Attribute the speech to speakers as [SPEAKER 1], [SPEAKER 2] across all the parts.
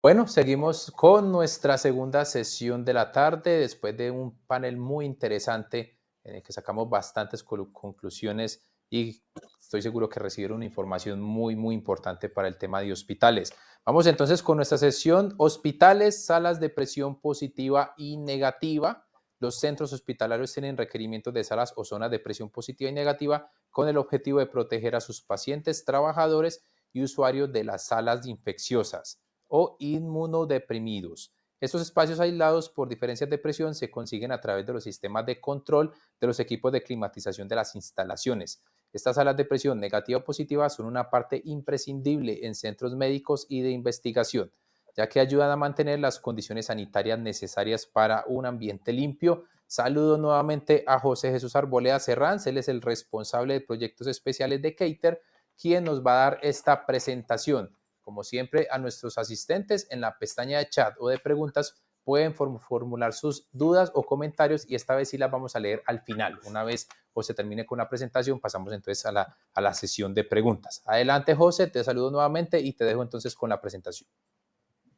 [SPEAKER 1] Bueno, seguimos con nuestra segunda sesión de la tarde después de un panel muy interesante en el que sacamos bastantes conclusiones y estoy seguro que recibieron una información muy importante para el tema de hospitales. Vamos entonces con nuestra sesión hospitales, salas de presión positiva y negativa. Los centros hospitalarios tienen requerimientos de salas o zonas de presión positiva y negativa con el objetivo de proteger a sus pacientes, trabajadores y usuarios de las salas infecciosas o inmunodeprimidos. Estos espacios aislados por diferencias de presión se consiguen a través de los sistemas de control de los equipos de climatización de las instalaciones. Estas salas de presión negativa o positiva son una parte imprescindible en centros médicos y de investigación, ya que ayudan a mantener las condiciones sanitarias necesarias para un ambiente limpio. Saludo nuevamente a José Jesús Arboleda Serrán, él es el responsable de proyectos especiales de Cater, quien nos va a dar esta presentación. Como siempre, a nuestros asistentes en la pestaña de chat o de preguntas pueden formular sus dudas o comentarios y esta vez sí las vamos a leer al final. Una vez José termine con la presentación, pasamos entonces a la sesión de preguntas. Adelante, José, te saludo nuevamente y te dejo entonces con la presentación.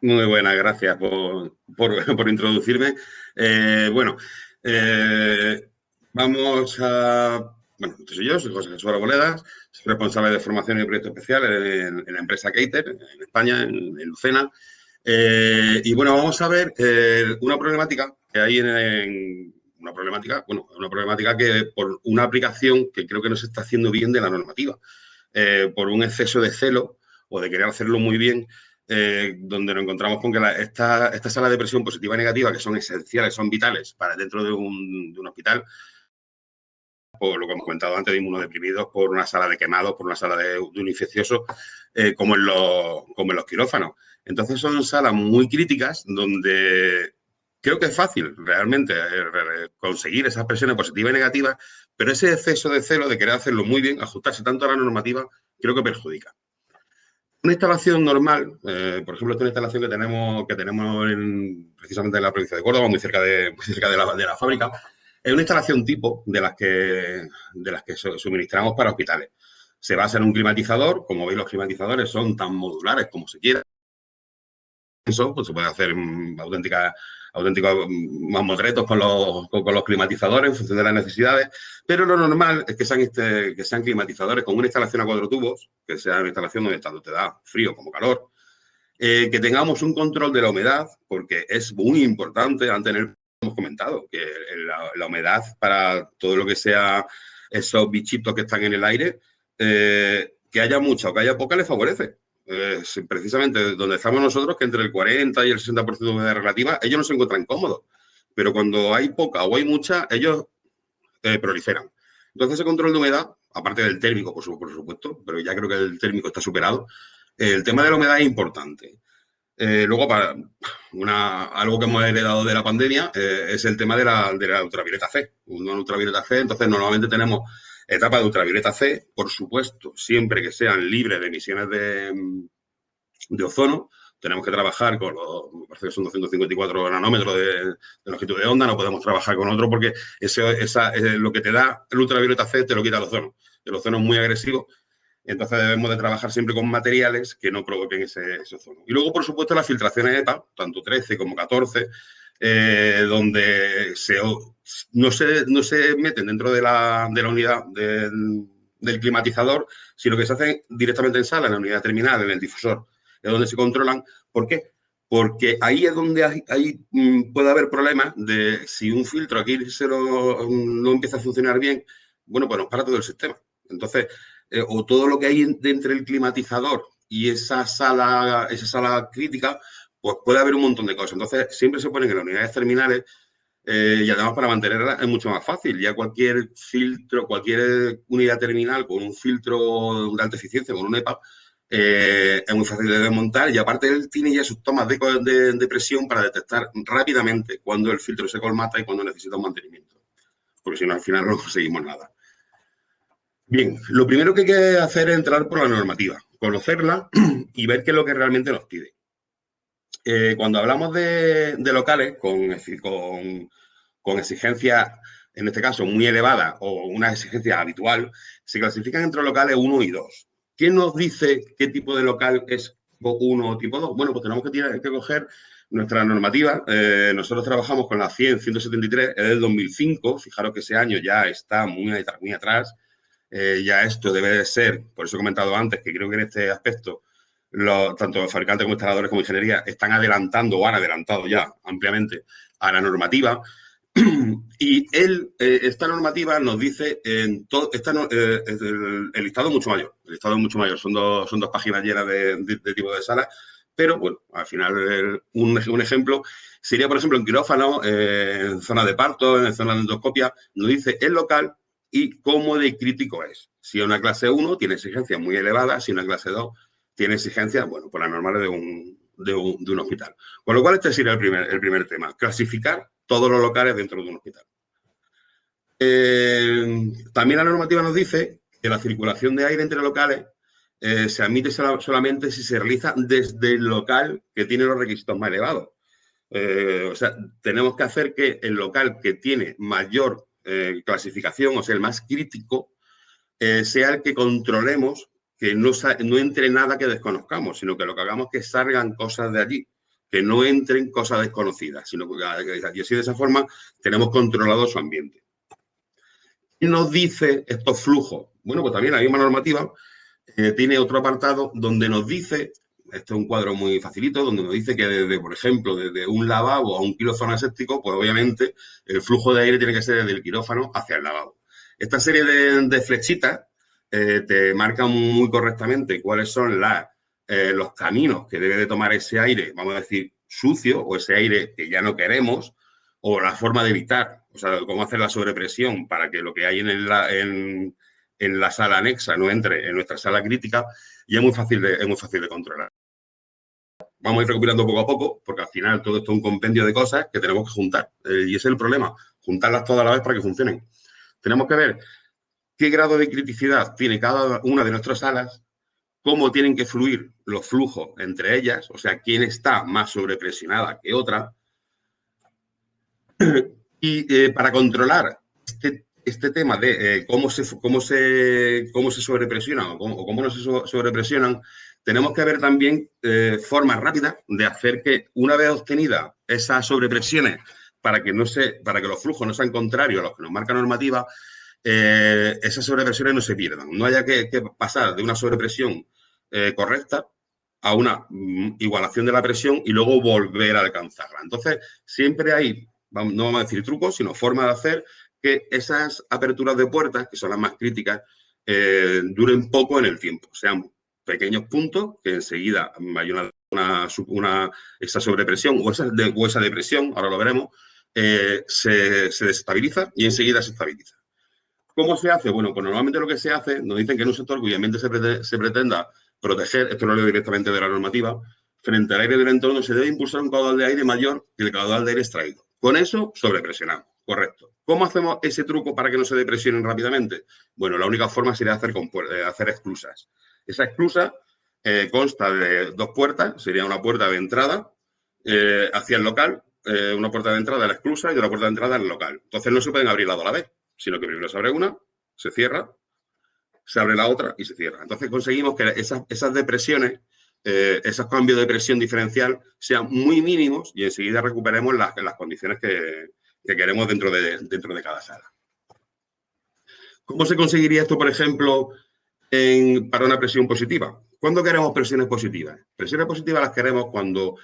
[SPEAKER 2] Muy buenas, gracias por introducirme. Bueno, vamos a... Bueno, soy José Jesús Arboledas, soy responsable de formación y proyectos especiales en la empresa Cater, en España, en Lucena. Y bueno, vamos a ver una problemática que hay una problemática que por una aplicación que creo que no se está haciendo bien de la normativa, por un exceso de celo o de querer hacerlo muy bien, donde nos encontramos con que estas salas de presión positiva y negativa, que son esenciales, son vitales para dentro de un hospital, por lo que hemos comentado antes, de inmunodeprimidos, por una sala de quemados, por una sala de un infeccioso, como en los quirófanos. Entonces son salas muy críticas donde creo que es fácil realmente conseguir esas presiones positivas y negativas, pero ese exceso de celo, de querer hacerlo muy bien, ajustarse tanto a la normativa, creo que perjudica. Una instalación normal, por ejemplo, esta es una instalación que tenemos precisamente en la provincia de Córdoba, muy cerca de la fábrica. Es una instalación tipo de las que suministramos para hospitales. Se basa en un climatizador. Como veis, los climatizadores son tan modulares como se quiera. Eso, pues se puede hacer auténticos mamotretos con los climatizadores en función de las necesidades, pero lo normal es que sean climatizadores con una instalación a 4 tubos, que sea una instalación donde tanto te da frío como calor, que tengamos un control de la humedad, porque es muy importante, antes hemos comentado, que la humedad para todo lo que sea esos bichitos que están en el aire, que haya mucha o que haya poca, le favorece. Precisamente donde estamos nosotros, que entre el 40 y el 60% de humedad relativa, ellos no se encuentran cómodos. Pero cuando hay poca o hay mucha, ellos proliferan. Entonces, ese control de humedad, aparte del térmico, por supuesto, pero ya creo que el térmico está superado, el tema de la humedad es importante. Luego, algo que hemos heredado de la pandemia es el tema de la ultravioleta C. Una ultravioleta C, entonces normalmente tenemos etapas de ultravioleta C, por supuesto, siempre que sean libres de emisiones de ozono. Tenemos que trabajar con me parece que son 254 nanómetros de longitud de onda, no podemos trabajar con otro porque lo que te da el ultravioleta C te lo quita el ozono. El ozono es muy agresivo, entonces debemos de trabajar siempre con materiales que no provoquen ese ozono. Y luego, por supuesto, las filtraciones EPA, tanto 13 como 14, donde no se meten dentro de la unidad del climatizador, sino que se hacen directamente en sala, en la unidad terminal, en el difusor, es donde se controlan. ¿Por qué? Porque ahí es donde puede haber problemas de si un filtro aquí no empieza a funcionar bien, bueno, pues nos para todo el sistema. Entonces, o todo lo que hay entre el climatizador y esa sala crítica, pues puede haber un montón de cosas. Entonces, siempre se ponen en las unidades terminales y además para mantenerla es mucho más fácil. Ya cualquier filtro, cualquier unidad terminal con un filtro de alta eficiencia, con un EPA, es muy fácil de desmontar y aparte él tiene ya sus tomas de presión para detectar rápidamente cuando el filtro se colmata y cuando necesita un mantenimiento. Porque si no, al final no conseguimos nada. Bien, lo primero que hay que hacer es entrar por la normativa, conocerla y ver qué es lo que realmente nos pide. Cuando hablamos de locales con exigencias, en este caso, muy elevadas o una exigencia habitual, se clasifican entre locales 1 y 2. ¿Quién nos dice qué tipo de local es tipo 1 o tipo 2. Bueno, pues tenemos que coger nuestra normativa. Nosotros trabajamos con la 100-173, es del 2005. Fijaros que ese año ya está muy atrás. Ya esto debe de ser, por eso he comentado antes, que creo que en este aspecto tanto fabricantes como instaladores como ingeniería están adelantando o han adelantado ya ampliamente a la normativa. Y esta normativa nos dice, el listado es mucho mayor, el listado es mucho mayor, son dos páginas llenas de tipo de salas, pero bueno, al final un ejemplo sería, por ejemplo, en quirófano, en zona de parto, en zona de endoscopia, nos dice el local y cómo de crítico es. Si es una clase 1 tiene exigencias muy elevadas, si una clase 2 tiene exigencias, bueno, pues las normales de un hospital. Con lo cual este sería el primer tema, clasificar todos los locales dentro de un hospital. También la normativa nos dice que la circulación de aire entre locales se admite solamente si se realiza desde el local que tiene los requisitos más elevados. O sea, tenemos que hacer que el local que tiene mayor clasificación, o sea, el más crítico, sea el que controlemos, que no entre nada que desconozcamos, sino que lo que hagamos es que salgan cosas de allí, que no entren cosas desconocidas, sino que y así de esa forma tenemos controlado su ambiente. ¿Qué nos dice estos flujos? Bueno, pues también la misma normativa tiene otro apartado donde nos dice, este es un cuadro muy facilito, donde nos dice que desde, por ejemplo, desde un lavabo a un quirófano aséptico, pues obviamente el flujo de aire tiene que ser desde el quirófano hacia el lavabo. Esta serie de flechitas te marcan muy correctamente cuáles son los caminos que debe de tomar ese aire, vamos a decir, sucio, o ese aire que ya no queremos, o la forma de evitar, o sea, cómo hacer la sobrepresión para que lo que hay en la sala anexa no entre en nuestra sala crítica, y es muy fácil de controlar. Vamos a ir recopilando poco a poco, porque al final todo esto es un compendio de cosas que tenemos que juntar. Y ese es el problema, juntarlas todas a la vez para que funcionen. Tenemos que ver qué grado de criticidad tiene cada una de nuestras salas, cómo tienen que fluir los flujos entre ellas, o sea, quién está más sobrepresionada que otra. Y para controlar este tema de cómo se sobrepresionan o cómo no se sobrepresionan, tenemos que ver también formas rápidas de hacer que, una vez obtenida esas sobrepresiones, para que los flujos no sean contrarios a los que nos marca normativa, esas sobrepresiones no se pierdan. No haya que pasar de una sobrepresión correcta a una igualación de la presión y luego volver a alcanzarla. Entonces, siempre hay, no vamos a decir trucos, sino formas de hacer que esas aperturas de puertas, que son las más críticas, duren poco en el tiempo. Sean pequeños puntos que enseguida hay esa sobrepresión o esa depresión, ahora lo veremos, se desestabiliza y enseguida se estabiliza. ¿Cómo se hace? Bueno, pues normalmente lo que se hace, nos dicen que en un sector cuyo ambiente se pretenda proteger, esto lo leo directamente de la normativa, frente al aire del entorno se debe impulsar un caudal de aire mayor que el caudal de aire extraído. Con eso sobrepresionamos, correcto. ¿Cómo hacemos ese truco para que no se depresionen rápidamente? Bueno, la única forma sería hacer esclusas. Esa esclusa consta de dos puertas, sería una puerta de entrada hacia el local, una puerta de entrada a la esclusa y una puerta de entrada al local. Entonces no se pueden abrir las dos a la vez, sino que primero se abre una, se cierra, se abre la otra y se cierra. Entonces conseguimos que esas depresiones, esos cambios de presión diferencial sean muy mínimos y enseguida recuperemos las condiciones que queremos dentro de cada sala. ¿Cómo se conseguiría esto, por ejemplo, para una presión positiva? ¿Cuándo queremos presiones positivas? Presiones positivas las queremos cuando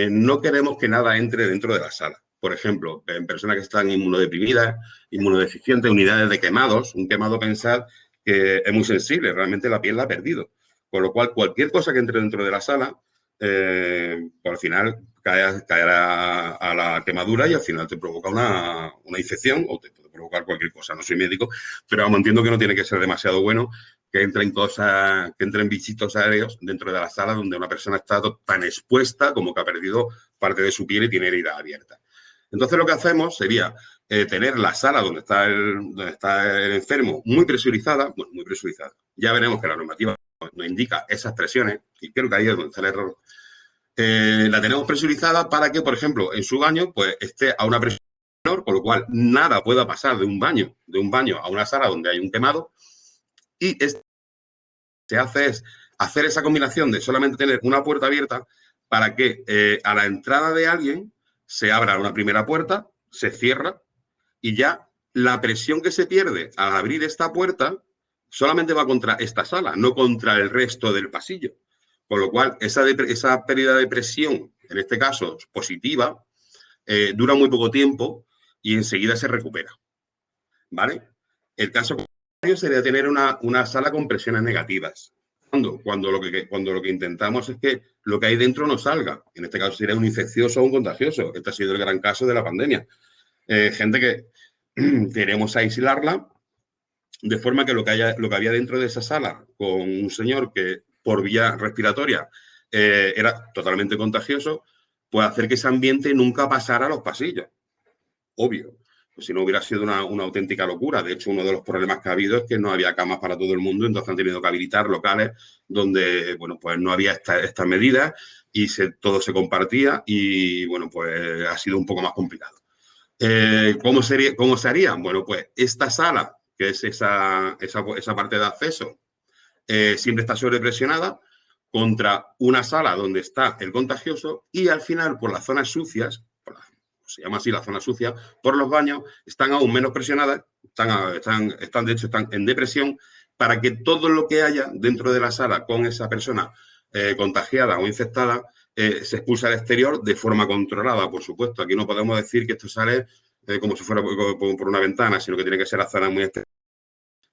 [SPEAKER 2] no queremos que nada entre dentro de la sala. Por ejemplo, en personas que están inmunodeprimidas, inmunodeficientes, unidades de quemados. Un quemado, pensad que es muy sensible, realmente la piel la ha perdido. Con lo cual, cualquier cosa que entre dentro de la sala, pues al final caerá a la quemadura y al final te provoca una infección o te puede provocar cualquier cosa. No soy médico, pero vamos, entiendo que no tiene que ser demasiado bueno que entren bichitos aéreos dentro de la sala donde una persona está tan expuesta como que ha perdido parte de su piel y tiene herida abierta. Entonces lo que hacemos sería tener la sala donde está el enfermo muy presurizada, bueno, muy presurizada. Ya veremos que la normativa nos indica esas presiones, y creo que ahí es donde está el error. La tenemos presurizada para que, por ejemplo, en su baño, pues esté a una presión menor, con lo cual nada pueda pasar de un baño a una sala donde hay un quemado. Y se hace es hacer esa combinación de solamente tener una puerta abierta para que a la entrada de alguien se abra una primera puerta, se cierra y ya la presión que se pierde al abrir esta puerta solamente va contra esta sala, no contra el resto del pasillo. Con lo cual, esa pérdida de presión, en este caso positiva, dura muy poco tiempo y enseguida se recupera. ¿Vale? El caso contrario sería tener una sala con presiones negativas. Cuando lo que intentamos es que lo que hay dentro no salga. En este caso sería un infeccioso o un contagioso. Este ha sido el gran caso de la pandemia. Gente que queremos aislarla de forma que lo que había dentro de esa sala con un señor que por vía respiratoria era totalmente contagioso, puede hacer que ese ambiente nunca pasara a los pasillos. Obvio. Pues si no hubiera sido una auténtica locura. De hecho, uno de los problemas que ha habido es que no había camas para todo el mundo, entonces han tenido que habilitar locales donde, bueno, pues no había estas medidas y todo se compartía y, bueno, pues ha sido un poco más complicado. ¿Cómo se haría? Bueno, pues esta sala, que es esa parte de acceso, siempre está sobrepresionada contra una sala donde está el contagioso y al final, por las zonas sucias, se llama así la zona sucia, por los baños, están aún menos presionadas, de hecho, están en depresión, para que todo lo que haya dentro de la sala con esa persona contagiada o infectada se expulse al exterior de forma controlada, por supuesto. Aquí no podemos decir que esto sale como si fuera por una ventana, sino que tiene que ser a zonas muy exteriores,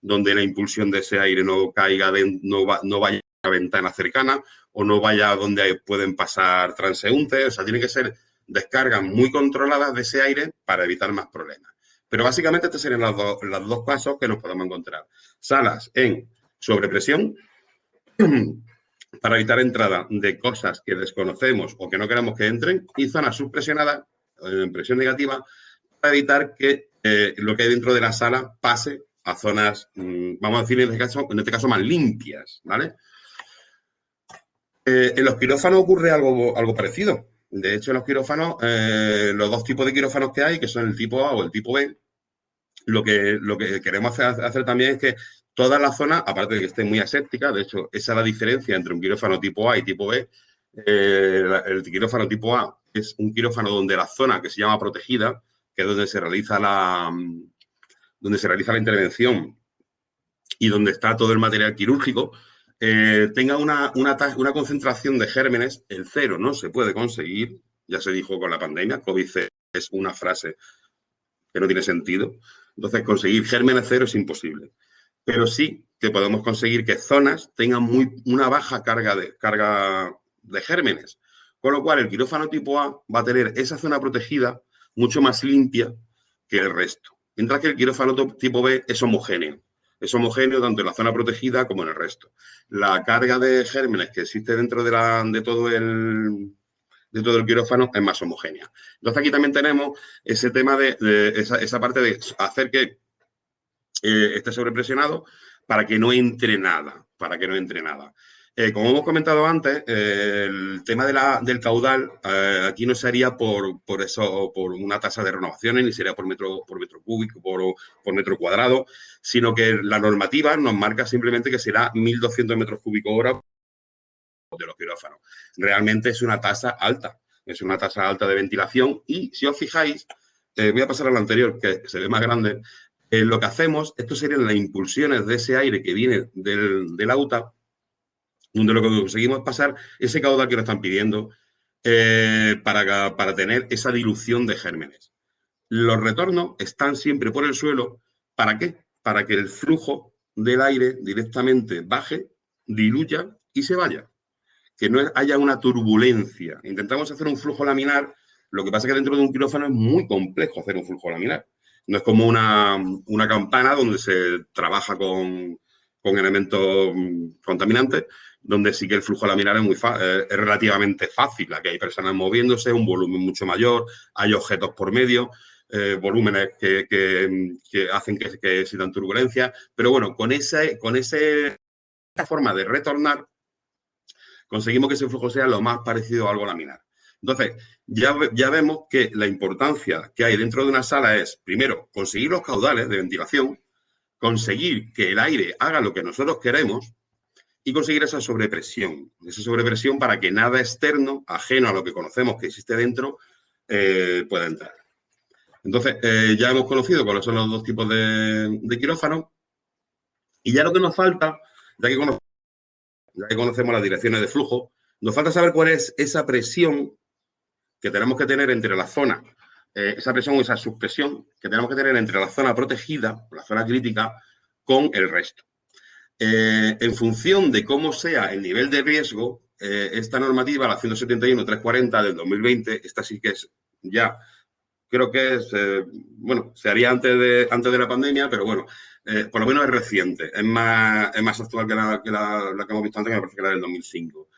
[SPEAKER 2] donde la impulsión de ese aire no caiga, no vaya a la ventana cercana o no vaya a donde pueden pasar transeúntes. O sea, tiene que ser descargas muy controladas de ese aire para evitar más problemas. Pero básicamente estos serían los dos pasos que nos podemos encontrar. Salas en sobrepresión para evitar entrada de cosas que desconocemos o que no queramos que entren y zonas subpresionadas en presión negativa para evitar que lo que hay dentro de la sala pase a zonas, vamos a decir en este caso más limpias, ¿vale? En los quirófanos ocurre algo parecido. De hecho, en los quirófanos, los dos tipos de quirófanos que hay, que son el tipo A o el tipo B, lo que queremos hacer también es que toda la zona, aparte de que esté muy aséptica, de hecho, esa es la diferencia entre un quirófano tipo A y tipo B. El quirófano tipo A es un quirófano donde la zona que se llama protegida, que es donde se realiza la intervención y donde está todo el material quirúrgico, tenga una concentración de gérmenes, el cero no se puede conseguir, ya se dijo con la pandemia, COVID es una frase que no tiene sentido, entonces conseguir gérmenes cero es imposible, pero sí que podemos conseguir que zonas tengan una baja carga de gérmenes, con lo cual el quirófano tipo A va a tener esa zona protegida mucho más limpia que el resto, mientras que el quirófano tipo B es homogéneo. Es homogéneo tanto en la zona protegida como en el resto. La carga de gérmenes que existe dentro de todo el quirófano es más homogénea. Entonces, aquí también tenemos ese tema de esa parte de hacer que esté sobrepresionado para que no entre nada, como hemos comentado antes, el tema del caudal aquí no sería por una tasa de renovaciones, ni sería por metro cúbico, por metro cuadrado, sino que la normativa nos marca simplemente que será 1.200 metros cúbicos hora de los quirófanos. Realmente es una tasa alta, de ventilación y si os fijáis, voy a pasar a lo anterior, que se ve más grande, lo que hacemos, esto serían las impulsiones de ese aire que viene del AUTA, donde lo que conseguimos es pasar ese caudal que nos están pidiendo para tener esa dilución de gérmenes. Los retornos están siempre por el suelo. ¿Para qué? Para que el flujo del aire directamente baje, diluya y se vaya. Que no haya una turbulencia. Intentamos hacer un flujo laminar, lo que pasa es que dentro de un quirófano es muy complejo hacer un flujo laminar. No es como una campana donde se trabaja con elementos contaminantes, donde sí que el flujo laminar es relativamente fácil. Aquí hay personas moviéndose, un volumen mucho mayor, hay objetos por medio, volúmenes que hacen que existan turbulencias. Pero bueno, con esa forma de retornar, conseguimos que ese flujo sea lo más parecido a algo laminar. Entonces, ya vemos que la importancia que hay dentro de una sala es, primero, conseguir los caudales de ventilación, conseguir que el aire haga lo que nosotros queremos y conseguir esa sobrepresión para que nada externo, ajeno a lo que conocemos que existe dentro, pueda entrar. Entonces, ya hemos conocido cuáles son los dos tipos de quirófano y ya lo que nos falta, ya que conocemos las direcciones de flujo, nos falta saber cuál es esa presión que tenemos que tener entre la zona, esa presión o esa subpresión que tenemos que tener entre la zona protegida, la zona crítica, con el resto. En función de cómo sea el nivel de riesgo, esta normativa, la 171.340 del 2020, esta sí que es ya, creo que es, bueno, se haría antes de la pandemia, pero bueno, por lo menos es reciente, es más actual que la que hemos visto antes, que me parece que era del 2005.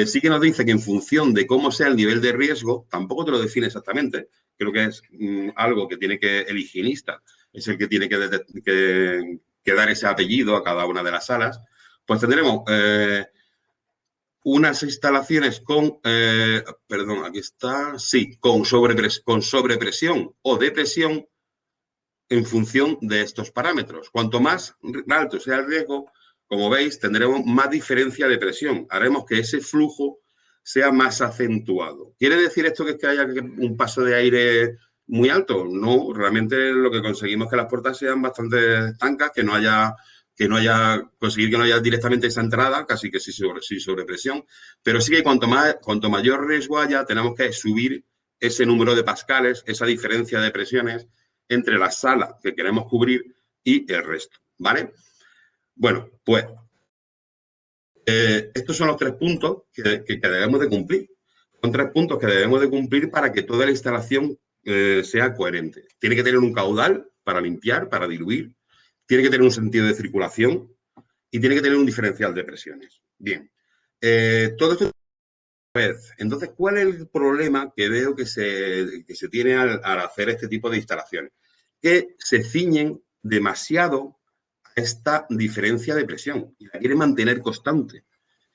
[SPEAKER 2] Sí que nos dice que en función de cómo sea el nivel de riesgo, tampoco te lo define exactamente, creo que es algo que tiene que el higienista, es el que tiene que dar ese apellido a cada una de las salas, pues tendremos unas instalaciones con, perdón, aquí está, sí, con sobrepresión o depresión en función de estos parámetros. Cuanto más alto sea el riesgo, como veis, tendremos más diferencia de presión. Haremos que ese flujo sea más acentuado. ¿Quiere decir esto que haya un paso de aire muy alto? No, realmente lo que conseguimos es que las puertas sean bastante estancas, conseguir que no haya directamente esa entrada, casi que sí sobre presión, pero sí que cuanto mayor riesgo haya, tenemos que subir ese número de pascales, esa diferencia de presiones entre la sala que queremos cubrir y el resto, ¿vale? Bueno, pues estos son los 3 puntos que debemos de cumplir. Son 3 puntos que debemos de cumplir para que toda la instalación sea coherente. Tiene que tener un caudal para limpiar, para diluir, tiene que tener un sentido de circulación y tiene que tener un diferencial de presiones. Bien, todo esto vez. Entonces, ¿cuál es el problema que veo que se tiene al hacer este tipo de instalaciones? Que se ciñen demasiado a esta diferencia de presión y la quieren mantener constante.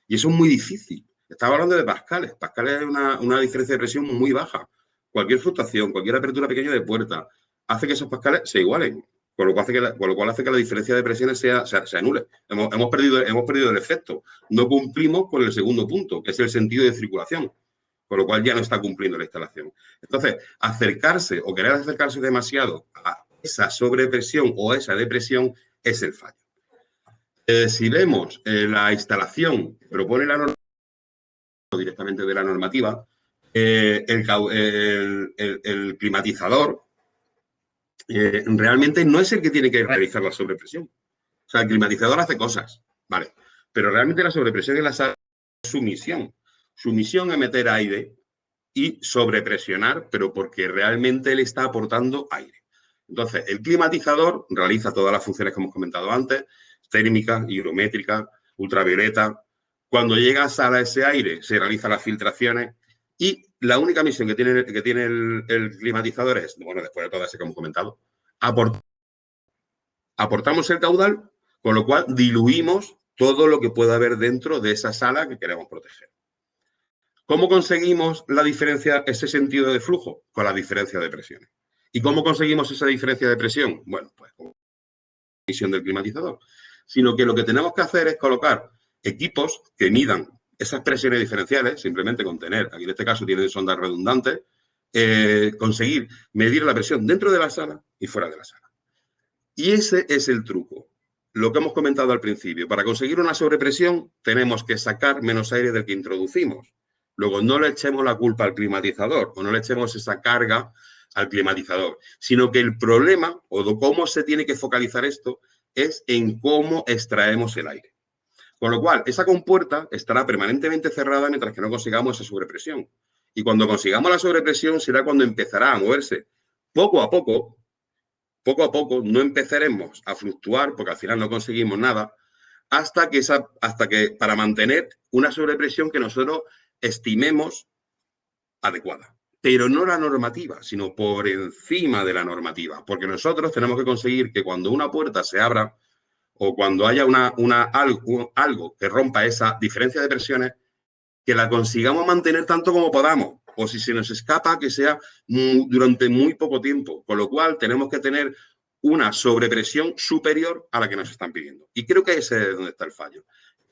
[SPEAKER 2] Y eso es muy difícil. Estaba hablando de pascales. Pascales es una diferencia de presión muy baja. Cualquier fluctuación, cualquier apertura pequeña de puerta hace que esos pascales se igualen. Con lo cual hace que la diferencia de presiones se anule. Hemos perdido el efecto. No cumplimos con el segundo punto, que es el sentido de circulación. Con lo cual ya no está cumpliendo la instalación. Entonces, acercarse o querer acercarse demasiado a esa sobrepresión o esa depresión es el fallo. Si vemos la instalación que propone la normativa, directamente de la normativa, el climatizador realmente no es el que tiene que realizar la sobrepresión. O sea, el climatizador hace cosas, ¿vale? Pero realmente la sobrepresión en la sala es su misión. Su misión es meter aire y sobrepresionar, pero porque realmente él está aportando aire. Entonces, el climatizador realiza todas las funciones que hemos comentado antes, térmica, higrométrica, ultravioleta. Cuando llega a sala ese aire, se realizan las filtraciones y la única misión que tiene el climatizador es, bueno, después de todo eso que hemos comentado, aportamos el caudal, con lo cual diluimos todo lo que pueda haber dentro de esa sala que queremos proteger. ¿Cómo conseguimos la diferencia, ese sentido de flujo? Con la diferencia de presiones. ¿Y cómo conseguimos esa diferencia de presión? Bueno, pues con la emisión del climatizador. Sino que lo que tenemos que hacer es colocar equipos que midan esas presiones diferenciales, simplemente con tener, aquí en este caso tienen sondas redundantes, conseguir medir la presión dentro de la sala y fuera de la sala. Y ese es el truco. Lo que hemos comentado al principio. Para conseguir una sobrepresión tenemos que sacar menos aire del que introducimos. Luego, no le echemos la culpa al climatizador o no le echemos esa carga al climatizador, sino que el problema o de cómo se tiene que focalizar esto es en cómo extraemos el aire. Con lo cual, esa compuerta estará permanentemente cerrada mientras que no consigamos esa sobrepresión. Y cuando consigamos la sobrepresión será cuando empezará a moverse poco a poco, no empezaremos a fluctuar, porque al final no conseguimos nada, hasta que para mantener una sobrepresión que nosotros estimemos adecuada. Pero no la normativa, sino por encima de la normativa. Porque nosotros tenemos que conseguir que cuando una puerta se abra o cuando haya algo que rompa esa diferencia de presiones, que la consigamos mantener tanto como podamos. O si se nos escapa, que sea durante muy poco tiempo. Con lo cual, tenemos que tener una sobrepresión superior a la que nos están pidiendo. Y creo que ese es donde está el fallo.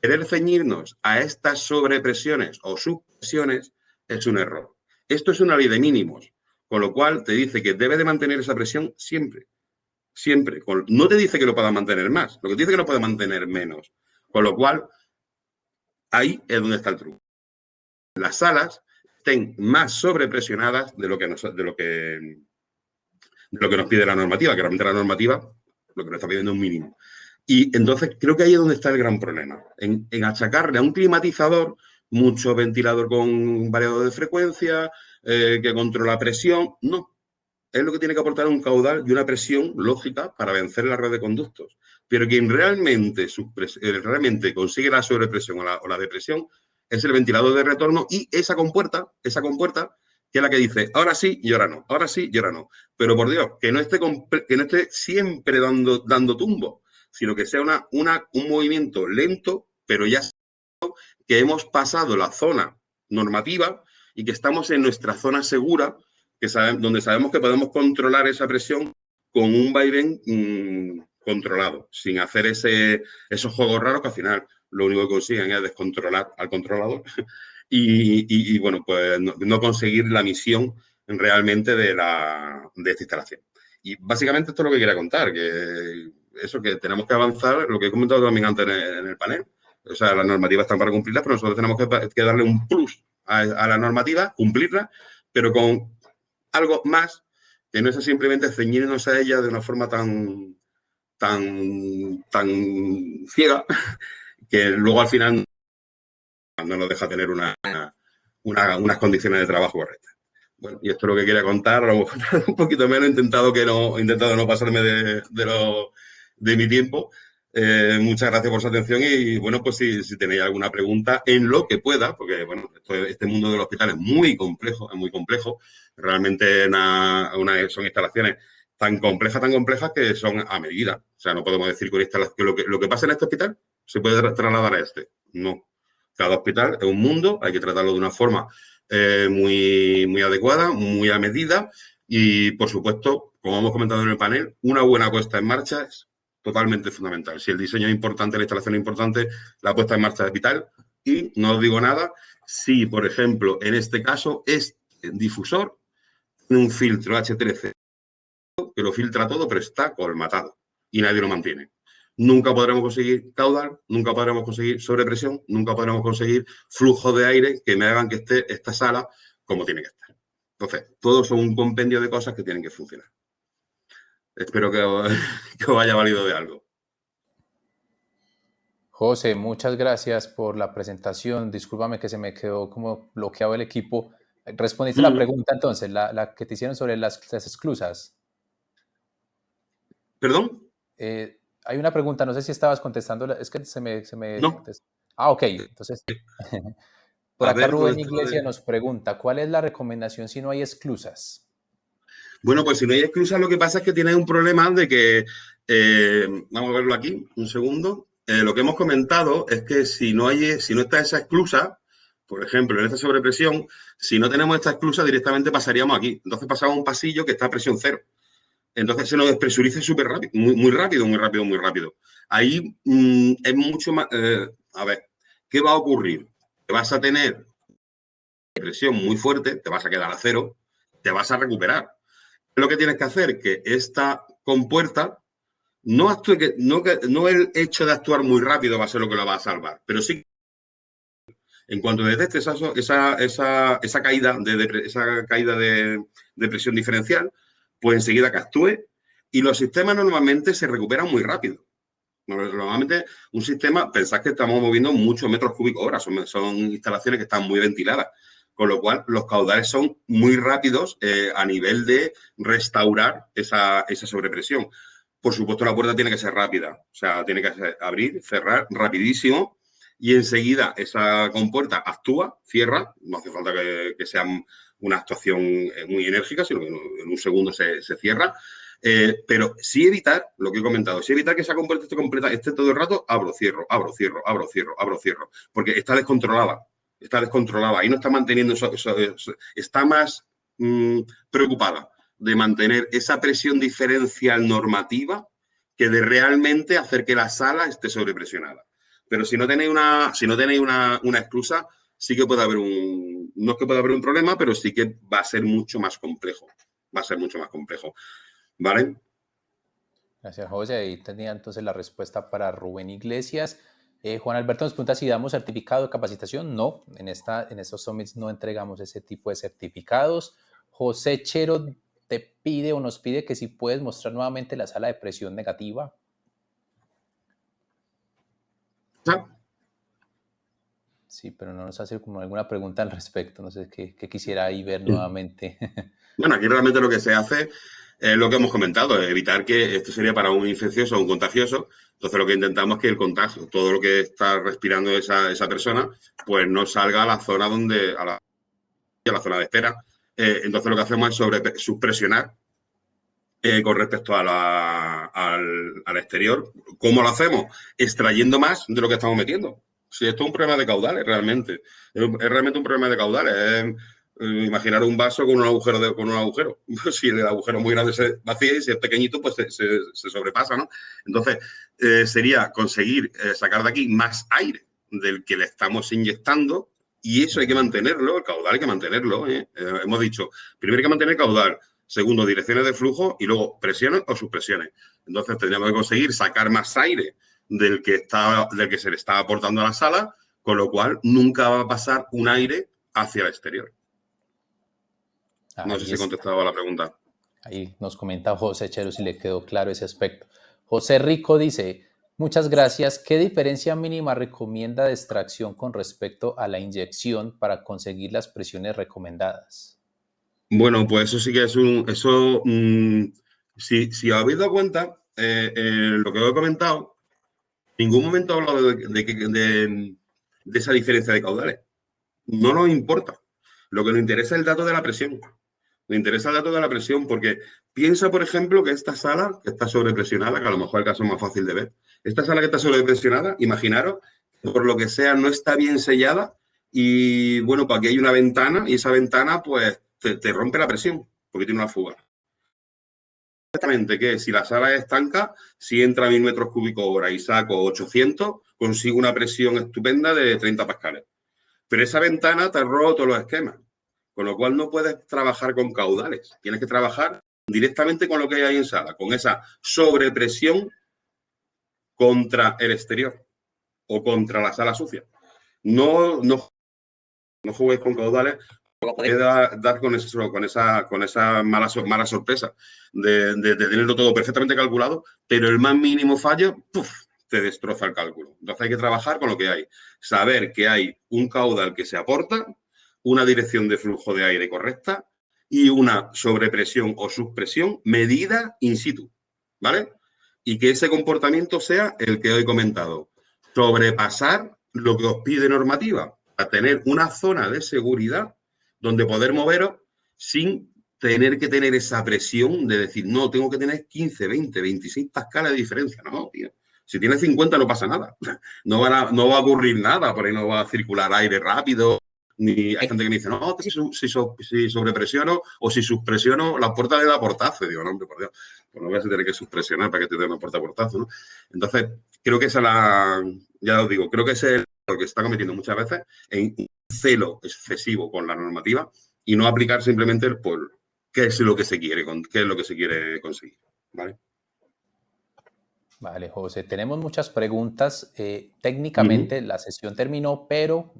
[SPEAKER 2] Querer ceñirnos a estas sobrepresiones o subpresiones es un error. Esto es una ley de mínimos, con lo cual te dice que debe de mantener esa presión siempre. Siempre. No te dice que lo pueda mantener más, lo que te dice que lo puede mantener menos. Con lo cual, ahí es donde está el truco. Las salas estén más sobrepresionadas de lo que nos pide la normativa, que realmente la normativa lo que nos está pidiendo es un mínimo. Y entonces creo que ahí es donde está el gran problema, en achacarle a un climatizador mucho ventilador con variador de frecuencia, que controla presión. No, es lo que tiene que aportar un caudal y una presión lógica para vencer la red de conductos. Pero quien realmente consigue la sobrepresión o la depresión es el ventilador de retorno y esa compuerta, que es la que dice, ahora sí y ahora no, ahora sí y ahora no. Pero por Dios, que no esté siempre dando tumbo, sino que sea un movimiento lento, pero ya que hemos pasado la zona normativa y que estamos en nuestra zona segura, donde sabemos que podemos controlar esa presión con un vaivén controlado, sin hacer esos juegos raros que al final lo único que consiguen es descontrolar al controlador y bueno, pues no conseguir la misión realmente de esta instalación. Y básicamente esto es lo que quería contar, que tenemos que avanzar, lo que he comentado también antes en el panel. O sea, las normativas están para cumplirlas, pero nosotros tenemos que darle un plus a la normativa, cumplirla, pero con algo más que no es simplemente ceñirnos a ella de una forma tan ciega que luego al final no nos deja tener unas condiciones de trabajo correctas. Bueno, y esto es lo que quería contar, a lo mejor un poquito menos, he intentado no pasarme de mi tiempo. Muchas gracias por su atención y, bueno, pues si tenéis alguna pregunta en lo que pueda, porque, bueno, este mundo del hospital es muy complejo, Realmente son instalaciones tan complejas que son a medida. O sea, no podemos decir que lo que pasa en este hospital se puede trasladar a este. No. Cada hospital es un mundo, hay que tratarlo de una forma muy adecuada, muy a medida y, por supuesto, como hemos comentado en el panel, una buena puesta en marcha es totalmente fundamental. Si el diseño es importante, la instalación es importante, la puesta en marcha es vital. Y no os digo nada si, por ejemplo, en este caso, este difusor tiene un filtro H13 que lo filtra todo, pero está colmatado y nadie lo mantiene. Nunca podremos conseguir caudal, nunca podremos conseguir sobrepresión, nunca podremos conseguir flujo de aire que me hagan que esté esta sala como tiene que estar. Entonces, todos son un compendio de cosas que tienen que funcionar. Espero que os haya valido de algo.
[SPEAKER 1] José, muchas gracias por la presentación. Discúlpame que se me quedó como bloqueado el equipo. ¿Respondiste la pregunta entonces, la que te hicieron sobre las esclusas?
[SPEAKER 2] ¿Perdón?
[SPEAKER 1] Hay una pregunta, no sé si estabas contestando, es que se me...
[SPEAKER 2] No.
[SPEAKER 1] Ok, entonces... Por acá Rubén Iglesia nos pregunta, ¿cuál es la recomendación si no hay esclusas?
[SPEAKER 2] Bueno, pues si no hay esclusas, lo que pasa es que tienes un problema de que, vamos a verlo aquí, un segundo, lo que hemos comentado es que si no está esa esclusa, por ejemplo, en esta sobrepresión, si no tenemos esta esclusa, directamente pasaríamos aquí. Entonces pasamos un pasillo que está a presión cero. Entonces se nos despresuriza súper rápido, muy rápido. Ahí es mucho más... a ver, ¿qué va a ocurrir? Que vas a tener presión muy fuerte, te vas a quedar a cero, te vas a recuperar. Lo que tienes que hacer que esta compuerta no el hecho de actuar muy rápido va a ser lo que lo va a salvar, pero sí en cuanto detectes esa caída de presión diferencial, pues enseguida que actúe y los sistemas normalmente se recuperan muy rápido. Normalmente un sistema, pensad que estamos moviendo muchos metros cúbicos hora, son instalaciones que están muy ventiladas, con lo cual los caudales son muy rápidos a nivel de restaurar esa sobrepresión. Por supuesto, la puerta tiene que ser rápida, o sea, tiene que abrir, cerrar rapidísimo y enseguida esa compuerta actúa, cierra, no hace falta que sea una actuación muy enérgica, sino que en un segundo se cierra. Pero sí evitar, lo que he comentado, sí evitar que esa compuerta esté todo el rato abro, cierro, porque está descontrolada, ahí no está manteniendo está más preocupada de mantener esa presión diferencial normativa que de realmente hacer que la sala esté sobrepresionada. Pero si no tenéis una esclusa, sí que puede haber no es que pueda haber un problema, pero sí que va a ser mucho más complejo. Va a ser mucho más complejo. ¿Vale?
[SPEAKER 1] Gracias, José. Ahí tenía entonces la respuesta para Rubén Iglesias. Juan Alberto nos pregunta si damos certificado de capacitación. No, en estos summits no entregamos ese tipo de certificados. José Chero te pide o nos pide que si puedes mostrar nuevamente la sala de presión negativa.
[SPEAKER 2] ¿Ah?
[SPEAKER 1] Sí, pero no nos hace como alguna pregunta al respecto. No sé qué quisiera ahí ver nuevamente.
[SPEAKER 2] Bueno, aquí realmente lo que se hace es lo que hemos comentado, evitar que esto sería para un infeccioso o un contagioso. Entonces, lo que intentamos es que el contagio, todo lo que está respirando esa persona, pues no salga a la zona a la zona de espera. Entonces, lo que hacemos es subpresionar con respecto al exterior. ¿Cómo lo hacemos? Extrayendo más de lo que estamos metiendo. Si esto es un problema de caudales, realmente. Es realmente un problema de caudales. Imaginar un vaso con un agujero. Si el agujero es muy grande se vacía y si es pequeñito, pues se sobrepasa, ¿no? Entonces, sería conseguir sacar de aquí más aire del que le estamos inyectando y eso hay que mantenerlo, el caudal hay que mantenerlo. Hemos dicho, primero hay que mantener el caudal, segundo, direcciones de flujo y luego presiones o subpresiones. Entonces, tendríamos que conseguir sacar más aire del que se le está aportando a la sala, con lo cual nunca va a pasar un aire hacia el exterior. No sé si he contestado a la pregunta.
[SPEAKER 1] Ahí nos comenta José Chero si le quedó claro ese aspecto. José Rico dice, muchas gracias. ¿Qué diferencia mínima recomienda de extracción con respecto a la inyección para conseguir las presiones recomendadas?
[SPEAKER 2] Bueno, pues eso sí que es si habéis dado cuenta, lo que os he comentado, en ningún momento he hablado de esa diferencia de caudales. No nos importa. Lo que nos interesa es el dato de la presión. Nos interesa el dato de la presión porque piensa, por ejemplo, que esta sala que está sobrepresionada, que a lo mejor el caso es más fácil de ver, esta sala que está sobrepresionada, imaginaros, por lo que sea, no está bien sellada y, bueno, pues aquí hay una ventana y esa ventana, pues, te rompe la presión porque tiene una fuga. Exactamente, que si la sala es estanca, si entra a 1000 metros cúbicos hora y saco 800, consigo una presión estupenda de 30 pascales. Pero esa ventana te ha roto los esquemas, con lo cual no puedes trabajar con caudales. Tienes que trabajar directamente con lo que hay ahí en sala, con esa sobrepresión contra el exterior o contra la sala sucia. No juguéis con caudales, podéis dar con esa mala sorpresa de tenerlo todo perfectamente calculado, pero el más mínimo fallo, ¡puf!, te destroza el cálculo. Entonces hay que trabajar con lo que hay. Saber que hay un caudal que se aporta, una dirección de flujo de aire correcta y una sobrepresión o subpresión medida in situ, ¿vale? Y que ese comportamiento sea el que he comentado. Sobrepasar lo que os pide normativa, a tener una zona de seguridad donde poder moveros sin tener que tener esa presión de decir, no, tengo que tener 15, 20, 26 pascales de diferencia. No, tío. Si tienes 50 no pasa nada. No va a ocurrir nada, por ahí no va a circular aire rápido. Ni hay gente que me dice, no, si sobrepresiono o si subpresiono, la puerta le da portazo. Y digo, no, hombre, por Dios, pues no vas a tener que subpresionar para que te dé una puerta portazo, ¿no? Entonces, creo que ya os digo, creo que ese es lo que se está cometiendo muchas veces, en un celo excesivo con la normativa y no aplicar simplemente por qué es lo que se quiere, qué es lo que se quiere conseguir, ¿vale?
[SPEAKER 1] Vale, José, tenemos muchas preguntas. Técnicamente la sesión terminó, pero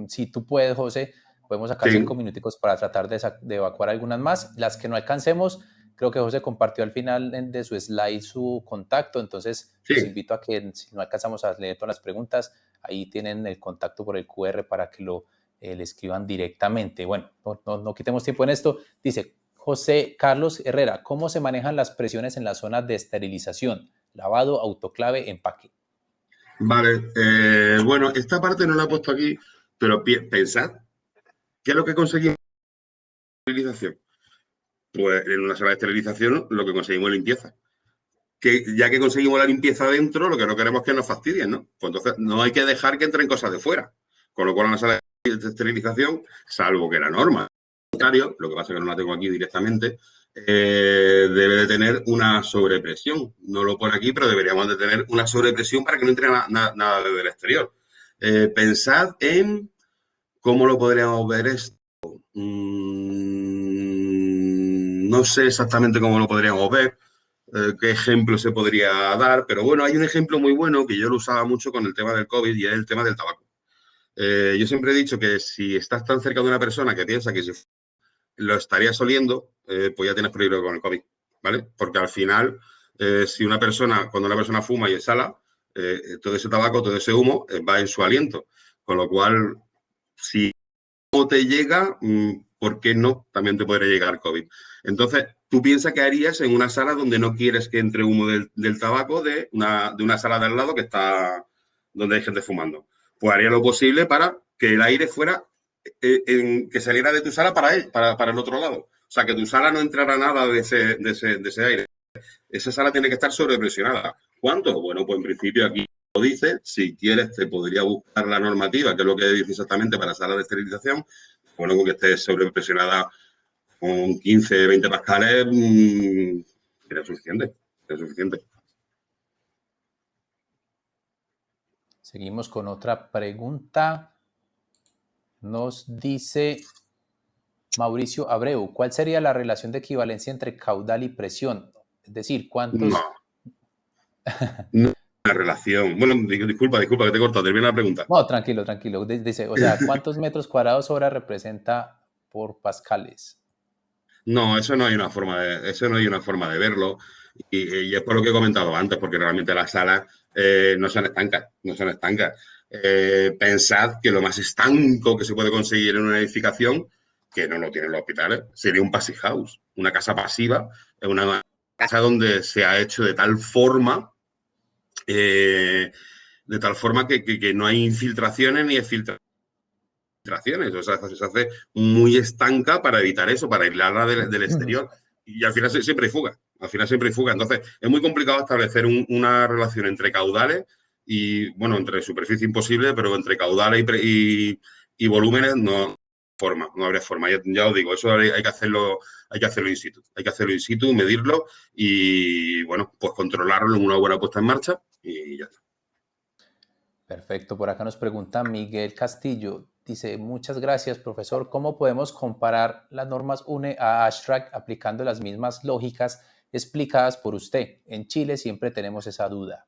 [SPEAKER 1] si tú puedes, José, podemos sacar 5 minuticos para tratar de evacuar algunas más. Las que no alcancemos, creo que José compartió al final de su slide su contacto, entonces los invito a que si no alcanzamos a leer todas las preguntas, ahí tienen el contacto por el QR para que le escriban directamente. Bueno, no quitemos tiempo en esto. Dice José Carlos Herrera, ¿cómo se manejan las presiones en la zona de esterilización? Lavado, autoclave, empaque.
[SPEAKER 2] Vale, bueno, esta parte no la he puesto aquí, pero pensad, ¿qué es lo que conseguimos en la esterilización? Pues en una sala de esterilización lo que conseguimos es limpieza. Que ya que conseguimos la limpieza dentro, lo que no queremos es que nos fastidien, ¿no? Pues entonces no hay que dejar que entren cosas de fuera. Con lo cual en una sala de esterilización, salvo que la norma lo que pasa es que no la tengo aquí directamente, debe de tener una sobrepresión. No lo pone aquí, pero deberíamos de tener una sobrepresión para que no entre nada desde el exterior. Pensad en cómo lo podríamos ver esto. No sé exactamente cómo lo podríamos ver, qué ejemplo se podría dar, pero bueno, hay un ejemplo muy bueno que yo lo usaba mucho con el tema del COVID y es el tema del tabaco. Yo siempre he dicho que si estás tan cerca de una persona que piensa que si lo estarías oliendo, pues ya tienes peligro con el COVID, ¿vale? Porque al final, si cuando una persona fuma y exhala, todo ese tabaco, todo ese humo va en su aliento. Con lo cual, si no te llega, ¿por qué no? También te podría llegar COVID. Entonces, tú piensas que harías en una sala donde no quieres que entre humo del tabaco de una sala de al lado que está donde hay gente fumando. Pues haría lo posible para que el aire fuera, que saliera de tu sala para el otro lado. O sea, que tu sala no entrara nada de ese aire. Esa sala tiene que estar sobrepresionada. ¿Cuánto? Bueno, pues en principio aquí lo dice. Si quieres, te podría buscar la normativa, que es lo que dice exactamente para salas de esterilización. Bueno, con que esté sobrepresionada con 15, 20 pascales, sería suficiente. Sería suficiente.
[SPEAKER 1] Seguimos con otra pregunta. Nos dice Mauricio Abreu, ¿cuál sería la relación de equivalencia entre caudal y presión? Es decir,
[SPEAKER 2] No,
[SPEAKER 1] ¿cuántos...
[SPEAKER 2] no hay una relación. Bueno, disculpa que te he cortado. Termina la pregunta.
[SPEAKER 1] No, tranquilo, tranquilo. Dice, o sea, ¿cuántos metros cuadrados hora representa por pascales?
[SPEAKER 2] No, eso no hay una forma de verlo. Y es por lo que he comentado antes, porque realmente las salas no son estancas, no son estancas. Pensad que lo más estanco que se puede conseguir en una edificación, que no lo tienen los hospitales, sería un passive house, una casa pasiva, una casa donde se ha hecho de tal forma que no hay infiltraciones ni exfiltraciones. O sea, se hace muy estanca para evitar eso, para aislarla del exterior. Y al final siempre hay fuga. Al final siempre hay fuga. Entonces, es muy complicado establecer una relación entre caudales y, bueno, entre superficie imposible, pero entre caudales y volúmenes no habría forma. Ya os digo, eso hay que hacerlo in situ. Hay que hacerlo in situ, medirlo y, bueno, pues controlarlo en una buena puesta en marcha y ya está.
[SPEAKER 1] Perfecto. Por acá nos pregunta Miguel Castillo. Dice, muchas gracias, profesor. ¿Cómo podemos comparar las normas UNE a ASHRAE aplicando las mismas lógicas explicadas por usted? En Chile siempre tenemos esa duda.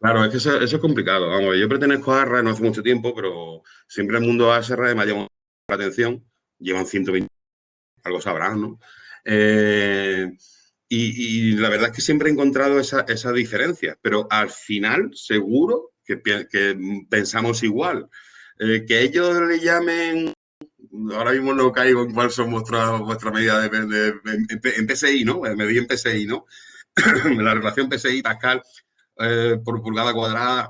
[SPEAKER 2] Claro, es que eso es complicado. Vamos, yo pertenezco a ARRA no hace mucho tiempo, pero siempre el mundo ASRA me ha llamado la atención. Llevan 120, algo sabrán, ¿no? Y la verdad es que siempre he encontrado esa diferencia, pero al final seguro que pensamos igual. Que ellos le llamen, ahora mismo no caigo en cuál son vuestra medida en PSI, ¿no? Medida en PSI, ¿no? La relación PSI-Pascal por pulgada cuadrada.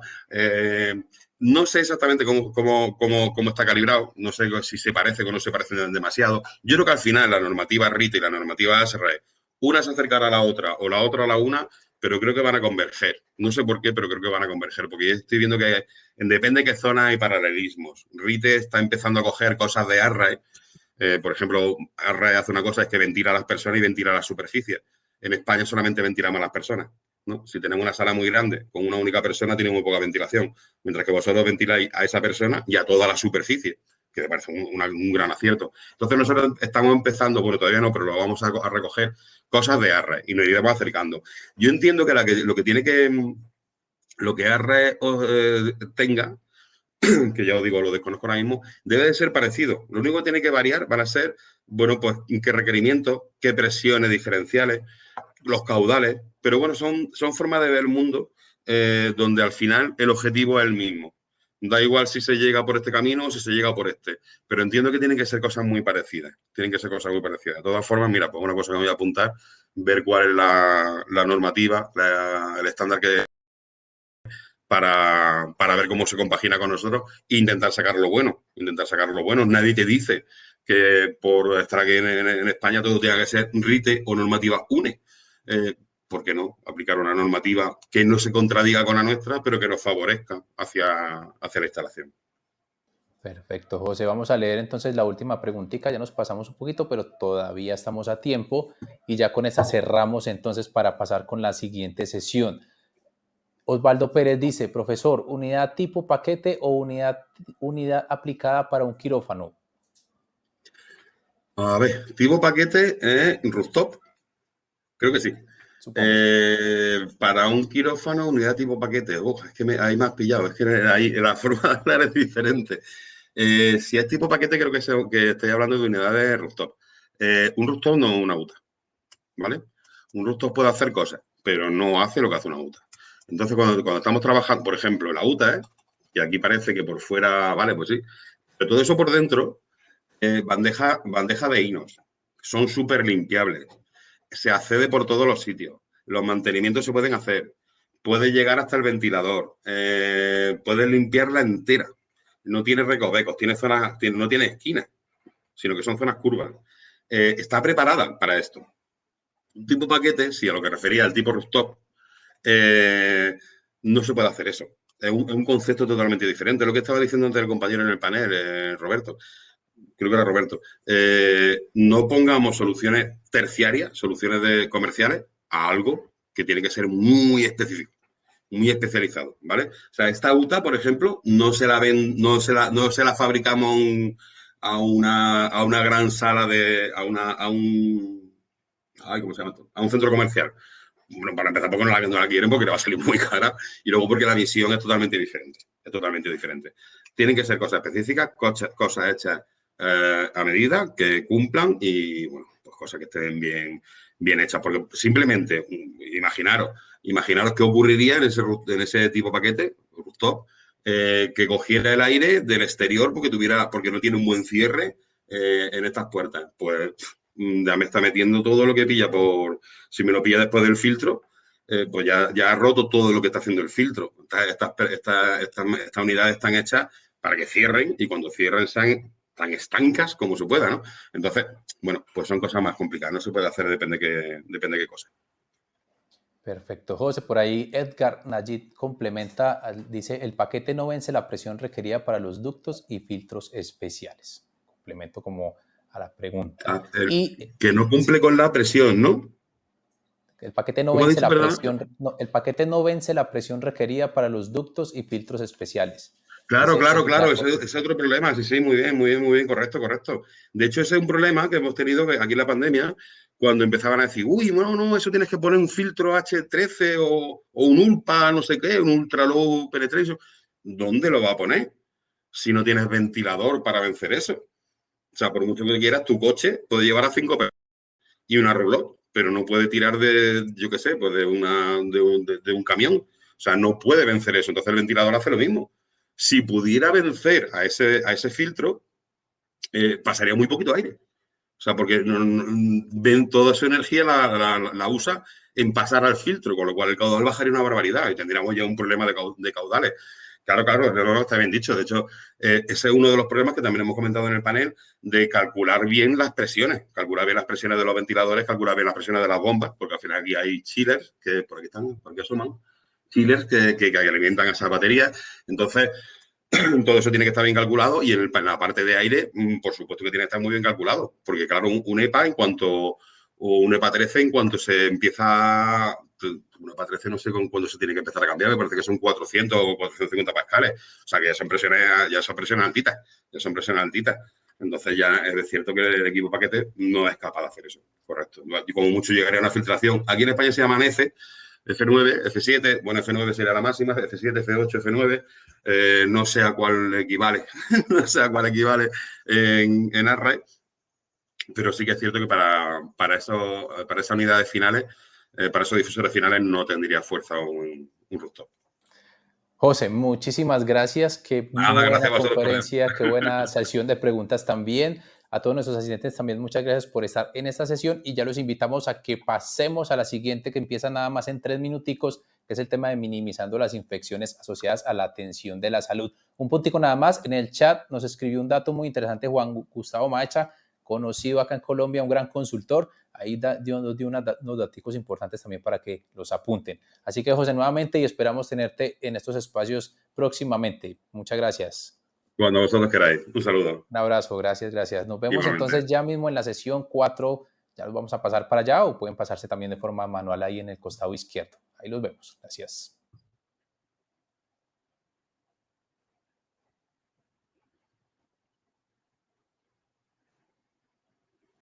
[SPEAKER 2] No sé exactamente cómo está calibrado, no sé si se parece o no se parece demasiado. Yo creo que al final la normativa RIT y la normativa ASRE, una se acercará a la otra o la otra a la una, pero creo que van a converger. No sé por qué, pero creo que van a converger, porque yo estoy viendo que depende de qué zona hay paralelismos. RITE está empezando a coger cosas de ASRE. Por ejemplo, ASRE hace una cosa, es que ventila a las personas y ventila las superficies. En España solamente ventilamos a las personas. ¿No? Si tenemos una sala muy grande con una única persona, tiene muy poca ventilación, mientras que vosotros ventiláis a esa persona y a toda la superficie, que me parece un gran acierto. Entonces nosotros estamos empezando, bueno, todavía no, pero lo vamos a recoger, cosas de ARRE y nos iremos acercando. Yo entiendo que lo que ARRE tenga, que ya os digo, lo desconozco ahora mismo, debe de ser parecido. Lo único que tiene que variar van a ser, bueno, pues qué requerimientos, qué presiones diferenciales, los caudales, pero bueno, son formas de ver el mundo donde al final el objetivo es el mismo. Da igual si se llega por este camino o si se llega por este, pero entiendo que tienen que ser cosas muy parecidas. Tienen que ser cosas muy parecidas. De todas formas, mira, pues una cosa que me voy a apuntar, ver cuál es la normativa, el estándar que para ver cómo se compagina con nosotros e intentar sacar lo bueno. Intentar sacar lo bueno. Nadie te dice que por estar aquí en España todo tenga que ser RITE o normativa UNE. ¿Por qué no? Aplicar una normativa que no se contradiga con la nuestra, pero que nos favorezca hacia la instalación.
[SPEAKER 1] Perfecto, José. Vamos a leer entonces la última preguntita. Ya nos pasamos un poquito, pero todavía estamos a tiempo y ya con esta cerramos entonces para pasar con la siguiente sesión. Osvaldo Pérez dice, profesor, ¿unidad tipo paquete o unidad aplicada para un quirófano?
[SPEAKER 2] A ver, tipo paquete es rooftop, creo que sí.
[SPEAKER 1] Supongo, sí.
[SPEAKER 2] Para un quirófano, unidad tipo paquete. Es que ahí me has pillado, es que ahí la forma de hablar es diferente. Si es tipo paquete, creo que estoy hablando de unidades de rooftop. Un rooftop no es una UTA, ¿vale? Un rooftop puede hacer cosas, pero no hace lo que hace una UTA. Entonces, cuando estamos trabajando, por ejemplo, la UTA, y aquí parece que por fuera, vale, pues sí, pero todo eso por dentro, bandeja de hinos, son súper limpiables, se accede por todos los sitios, los mantenimientos se pueden hacer, puede llegar hasta el ventilador, puedes limpiarla entera, no tiene recovecos, no tiene esquinas, sino que son zonas curvas. Está preparada para esto. Un tipo paquete, si a lo que refería el tipo rooftop, no se puede hacer eso. Es un concepto totalmente diferente. Lo que estaba diciendo antes el compañero en el panel, Roberto, creo que era Roberto, no pongamos soluciones terciarias, comerciales, a algo que tiene que ser muy específico, muy especializado, ¿vale? O sea, esta UTA, por ejemplo, no se la fabricamos a una gran sala ¿cómo se llama esto? A un centro comercial. Bueno, para empezar, porque no la quieren, porque le va a salir muy cara, y luego porque la visión es totalmente diferente. Es totalmente diferente. Tienen que ser cosas específicas, cosas hechas a medida, que cumplan y, bueno, pues cosas que estén bien hechas. Porque simplemente, imaginaros qué ocurriría en ese tipo de paquete, rooftop, que cogiera el aire del exterior porque no tiene un buen cierre en estas puertas. Pues ya me está metiendo todo lo que pilla si me lo pilla después del filtro, pues ya ha roto todo lo que está haciendo el filtro. Estas unidades están hechas para que cierren y cuando cierren sean tan estancas como se pueda, ¿no? Entonces, bueno, pues son cosas más complicadas. No se puede hacer, depende qué cosa.
[SPEAKER 1] Perfecto, José. Por ahí Edgar Najid complementa, dice, el paquete no vence la presión requerida para los ductos y filtros especiales. Complemento como a la pregunta. Y
[SPEAKER 2] Que no cumple
[SPEAKER 1] sí,
[SPEAKER 2] con la presión, ¿no?
[SPEAKER 1] el paquete no
[SPEAKER 2] ¿Cómo ha
[SPEAKER 1] vence
[SPEAKER 2] dicho,
[SPEAKER 1] la
[SPEAKER 2] perdón?
[SPEAKER 1] presión, no, el paquete no vence la presión requerida para los ductos y filtros especiales.
[SPEAKER 2] Claro,
[SPEAKER 1] Dice
[SPEAKER 2] claro, claro,
[SPEAKER 1] Edgar.
[SPEAKER 2] ese es otro problema, sí, sí, muy bien, correcto, correcto. De hecho, ese es un problema que hemos tenido aquí en la pandemia, cuando empezaban a decir, uy, no, eso tienes que poner un filtro H13 o un ULPA, no sé qué, un Ultra Low Penetration. ¿Dónde lo va a poner si no tienes ventilador para vencer eso? O sea, por mucho que quieras, tu coche puede llevar a 5 y una reloj, pero no puede tirar yo qué sé, pues de un camión. O sea, no puede vencer eso. Entonces el ventilador hace lo mismo. Si pudiera vencer a ese filtro, pasaría muy poquito aire. O sea, porque ven toda su energía la usa en pasar al filtro, con lo cual el caudal bajaría una barbaridad y tendríamos ya un problema de caudales. Claro, claro, no está bien dicho. De hecho, ese es uno de los problemas que también hemos comentado en el panel, de calcular bien las presiones. Calcular bien las presiones de los ventiladores, calcular bien las presiones de las bombas, porque al final aquí hay chillers, que por aquí están, por aquí asoman, chillers que alimentan esas baterías. Entonces, todo eso tiene que estar bien calculado y en la parte de aire, por supuesto que tiene que estar muy bien calculado, porque claro, un EPA 13 en cuanto se empieza, un EPA 13 no sé con cuándo se tiene que empezar a cambiar, me parece que son 400 o 450 pascales, o sea que ya son presiones altitas. Entonces ya es cierto que el equipo paquete no es capaz de hacer eso, correcto. Y como mucho llegaría a una filtración. Aquí en España se llaman F9, F7, bueno, F9 sería la máxima, F7, F8, F9, no sé a cuál equivale, no sé a cuál equivale en ARRAE, pero sí que es cierto que para esas unidades finales, para esos difusores finales no tendría fuerza un rooftop.
[SPEAKER 1] José, muchísimas gracias. Qué
[SPEAKER 2] Nada, gracias
[SPEAKER 1] buena
[SPEAKER 2] a vosotros por
[SPEAKER 1] conferencia, qué buena sesión de preguntas también. A todos nuestros asistentes también muchas gracias por estar en esta sesión y ya los invitamos a que pasemos a la siguiente que empieza nada más en 3 minuticos, que es el tema de minimizando las infecciones asociadas a la atención de la salud. Un puntico nada más, en el chat nos escribió un dato muy interesante Juan Gustavo Macha, conocido acá en Colombia, un gran consultor. Ahí dio unos datos importantes también para que los apunten. Así que José, nuevamente y esperamos tenerte en estos espacios próximamente. Muchas gracias.
[SPEAKER 2] Cuando vosotros queráis. Un saludo.
[SPEAKER 1] Un abrazo, gracias, gracias. Nos vemos
[SPEAKER 2] Igualmente.
[SPEAKER 1] entonces ya mismo en la sesión 4. Ya los vamos a pasar para allá o pueden pasarse también de forma manual ahí en el costado izquierdo. Ahí los vemos. Gracias.